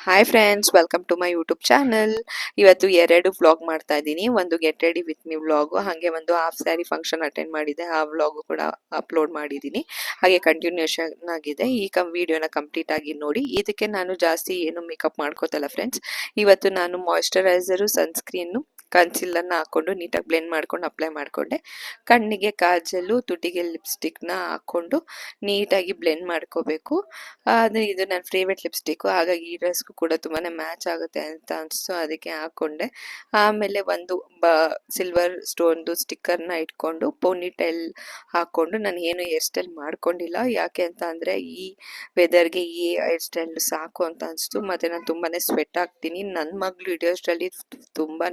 Hi friends, welcome to my YouTube channel. ಇವತ್ತು 2 vlog ಮಾಡ್ತಾ ಇದ್ದೀನಿ. ಒಂದು get ready with me vlog, ಹಾಗೆ ಒಂದು ಹಾಫ್ ಸ್ಯಾರಿ ಫಂಕ್ಷನ್ ಅಟೆಂಡ್ ಮಾಡಿದೆ, ಆ ವ್ಲಾಗು ಕೂಡ ಅಪ್ಲೋಡ್ ಮಾಡಿದ್ದೀನಿ. ಹಾಗೆ ಕಂಟಿನ್ಯೂಷನ್ ಆಗಿದೆ. ಈ ವಿಡಿಯೋನ ಕಂಪ್ಲೀಟ್ ಆಗಿ ನೋಡಿ. ಇದಕ್ಕೆ ನಾನು ಜಾಸ್ತಿ ಏನು ಮೇಕಪ್ ಮಾಡ್ಕೋತಲ್ಲ ಫ್ರೆಂಡ್ಸ್. ಇವತ್ತು ನಾನು ಮಾಯಿಶ್ಚರೈಸರು, ಸನ್ಸ್ಕ್ರೀನು, ಕನ್ಸಿಲರ್ನ ಹಾಕೊಂಡು ನೀಟಾಗಿ ಬ್ಲೆಂಡ್ ಮಾಡ್ಕೊಂಡು ಅಪ್ಲೈ ಮಾಡಿಕೊಂಡೆ. ಕಣ್ಣಿಗೆ ಕಾಜಲು, ತುಟಿಗೆ ಲಿಪ್ಸ್ಟಿಕ್ನ ಹಾಕೊಂಡು ನೀಟಾಗಿ ಬ್ಲೆಂಡ್ ಮಾಡ್ಕೋಬೇಕು. ಇದು ನನ್ನ ಫೇವ್ರೆಟ್ ಲಿಪ್ಸ್ಟಿಕ್ಕು, ಹಾಗಾಗಿ ಈ ಡ್ರೆಸ್ಗೂ ಕೂಡ ತುಂಬಾ ಮ್ಯಾಚ್ ಆಗುತ್ತೆ ಅಂತ ಅನಿಸ್ತು, ಅದಕ್ಕೆ ಹಾಕ್ಕೊಂಡೆ. ಆಮೇಲೆ ಒಂದು ಸಿಲ್ವರ್ ಸ್ಟೋನ್ದು ಸ್ಟಿಕ್ಕರ್ನ ಇಟ್ಕೊಂಡು ಪೋನಿಟೈಲ್ ಹಾಕ್ಕೊಂಡು, ನಾನು ಏನು ಹೇರ್ ಸ್ಟೈಲ್ ಮಾಡ್ಕೊಂಡಿಲ್ಲ. ಯಾಕೆ ಅಂತ ಅಂದರೆ ಈ ವೆದರ್ಗೆ ಈ ಹೇರ್ ಸ್ಟೈಲ್ ಸಾಕು ಅಂತ ಅನಿಸ್ತು. ಮತ್ತು ನಾನು ತುಂಬಾ ಸ್ವೆಟ್ ಆಗ್ತೀನಿ. ನನ್ನ ಮಗಳು ಹಿಡಿಯೋಷ್ಟರಲ್ಲಿ ತುಂಬಾ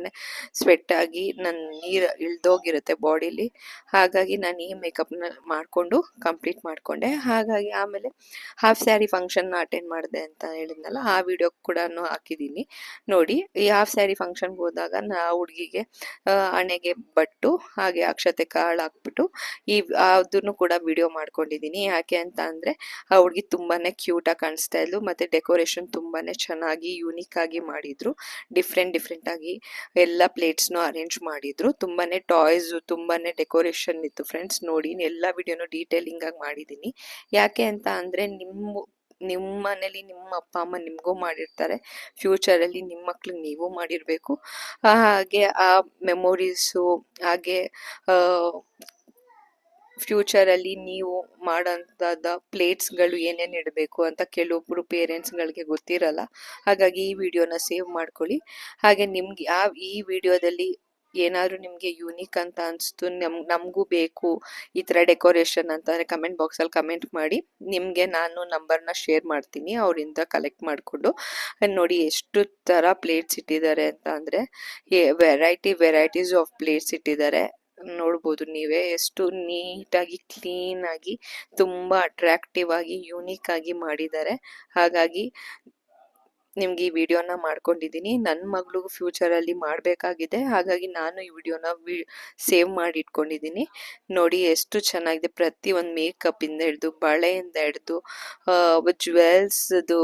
ಸ್ವೆಟ್ ಆಗಿ ನನ್ನ ನೀರು ಇಳ್ದೋಗಿರುತ್ತೆ ಬಾಡಿಲಿ. ಹಾಗಾಗಿ ನಾನು ಈ ಮೇಕಪ್ನ ಮಾಡಿಕೊಂಡು ಕಂಪ್ಲೀಟ್ ಮಾಡಿಕೊಂಡೆ. ಹಾಗಾಗಿ ಆಮೇಲೆ ಹಾಫ್ ಸ್ಯಾರಿ ಫಂಕ್ಷನ್ನ ಅಟೆಂಡ್ ಮಾಡಿದೆ ಅಂತ ಹೇಳಿದ್ನಲ್ಲ, ಆ ವಿಡಿಯೋ ಕೂಡ ಹಾಕಿದ್ದೀನಿ ನೋಡಿ. ಈ ಹಾಫ್ ಸ್ಯಾರಿ ಫಂಕ್ಷನ್ಗೆ ಹೋದಾಗ ಹುಡುಗಿಗೆ ಹಣೆಗೆ ಬಟ್ಟು ಹಾಗೆ ಅಕ್ಷತೆ ಕಾಳು ಹಾಕ್ಬಿಟ್ಟು ಅದನ್ನು ಕೂಡ ವಿಡಿಯೋ ಮಾಡ್ಕೊಂಡಿದ್ದೀನಿ. ಯಾಕೆ ಅಂತ ಅಂದರೆ ಆ ಹುಡುಗಿ ತುಂಬಾ ಕ್ಯೂಟಾಗಿ ಕಾಣಿಸ್ತಾ ಇದ್ಲು, ಮತ್ತು ಡೆಕೋರೇಷನ್ ತುಂಬಾ ಚೆನ್ನಾಗಿ ಯೂನಿಕ್ ಆಗಿ ಮಾಡಿದ್ರು. ಡಿಫ್ರೆಂಟ್ ಆಗಿ ಎಲ್ಲ ಪ್ಲೇಟ್ಸ್ನು ಅರೇಂಜ್ ಮಾಡಿದ್ರು. ತುಂಬಾ ಟಾಯ್ಸ್, ತುಂಬಾ ಡೆಕೋರೇಷನ್ ಇತ್ತು ಫ್ರೆಂಡ್ಸ್. ನೋಡಿ, ಎಲ್ಲ ವಿಡಿಯೋನು ಡೀಟೇಲಿಂಗ್ ಆಗಿ ಮಾಡಿದ್ದೀನಿ. ಯಾಕೆ ಅಂತ ಅಂದರೆ ನಿಮ್ಮ ಮನೇಲಿ ನಿಮ್ಮ ಅಪ್ಪ ಅಮ್ಮ ನಿಮಗೂ ಮಾಡಿರ್ತಾರೆ, ಫ್ಯೂಚರಲ್ಲಿ ನಿಮ್ಮ ಮಕ್ಳಿಗೆ ನೀವು ಮಾಡಿರಬೇಕು. ಹಾಗೆ ಆ ಮೆಮೊರೀಸು, ಹಾಗೆ ಫ್ಯೂಚರಲ್ಲಿ ನೀವು ಮಾಡೋಂಥದ್ದು ಪ್ಲೇಟ್ಸ್ಗಳು ಏನೇನು ಇಡಬೇಕು ಅಂತ ಕೆಲವೊಬ್ಬರು ಪೇರೆಂಟ್ಸ್ಗಳಿಗೆ ಗೊತ್ತಿರಲ್ಲ. ಹಾಗಾಗಿ ಈ ವಿಡಿಯೋನ ಸೇವ್ ಮಾಡ್ಕೊಳ್ಳಿ. ಹಾಗೆ ನಿಮ್ಗೆ ಈ ವಿಡಿಯೋದಲ್ಲಿ ಏನಾದರೂ ನಿಮಗೆ ಯೂನಿಕ್ ಅಂತ ಅನಿಸ್ತು, ನಮಗೂ ಬೇಕು ಈ ಥರ ಡೆಕೋರೇಷನ್ ಅಂತಂದರೆ ಕಮೆಂಟ್ ಬಾಕ್ಸಲ್ಲಿ ಕಮೆಂಟ್ ಮಾಡಿ. ನಿಮಗೆ ನಾನು ನಂಬರ್ನ ಶೇರ್ ಮಾಡ್ತೀನಿ, ಅವರಿಂದ ಕಲೆಕ್ಟ್ ಮಾಡಿಕೊಂಡು. ನೋಡಿ ಎಷ್ಟು ಥರ ಪ್ಲೇಟ್ಸ್ ಇಟ್ಟಿದ್ದಾರೆ ಅಂತ ಅಂದರೆ, ವೆರೈಟೀಸ್ ಆಫ್ ಪ್ಲೇಟ್ಸ್ ಇಟ್ಟಿದ್ದಾರೆ. ನೋಡ್ಬೋದು ನೀವೇ, ಎಷ್ಟು ನೀಟಾಗಿ ಕ್ಲೀನಾಗಿ ತುಂಬ ಅಟ್ರಾಕ್ಟಿವ್ ಆಗಿ ಯೂನಿಕ್ ಆಗಿ ಮಾಡಿದ್ದಾರೆ. ಹಾಗಾಗಿ ನಿಮ್ಗೆ ಈ ವಿಡಿಯೋನ ಮಾಡ್ಕೊಂಡಿದ್ದೀನಿ. ನನ್ನ ಮಗಳಿಗೂ ಫ್ಯೂಚರಲ್ಲಿ ಮಾಡಬೇಕಾಗಿದೆ, ಹಾಗಾಗಿ ನಾನು ಈ ವಿಡಿಯೋನ ಸೇವ್ ಮಾಡಿ ಇಟ್ಕೊಂಡಿದ್ದೀನಿ. ನೋಡಿ ಎಷ್ಟು ಚೆನ್ನಾಗಿದೆ. ಪ್ರತಿಯೊಂದು ಮೇಕಪ್ಪಿಂದ ಹಿಡಿದು, ಬಳೆಯಿಂದ ಹಿಡಿದು, ಜ್ಯುವೆಲ್ಸ್ದು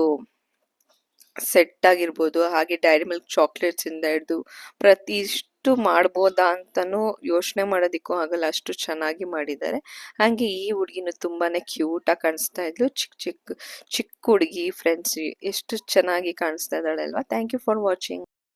ಸೆಟ್ ಆಗಿರ್ಬೋದು, ಹಾಗೆ ಡೈರಿ ಮಿಲ್ಕ್ ಚಾಕ್ಲೇಟ್ಸಿಂದ ಹಿಡಿದು ಇಷ್ಟು ಮಾಡ್ಬೋದಾ ಅಂತಲೂ ಯೋಚನೆ ಮಾಡೋದಕ್ಕೂ ಆಗಲ್ಲ, ಅಷ್ಟು ಚೆನ್ನಾಗಿ ಮಾಡಿದ್ದಾರೆ. ಹಾಗೆ ಈ ಹುಡುಗಿನೂ ತುಂಬಾ ಕ್ಯೂಟಾಗಿ ಕಾಣಿಸ್ತಾ ಇದ್ಲು. ಚಿಕ್ಕ ಹುಡುಗಿ ಫ್ರೆಂಡ್ಸ್, ಎಷ್ಟು ಚೆನ್ನಾಗಿ ಕಾಣಿಸ್ತಾ ಇದ್ದಾಳೆ ಅಲ್ವಾ. Thank you for watching.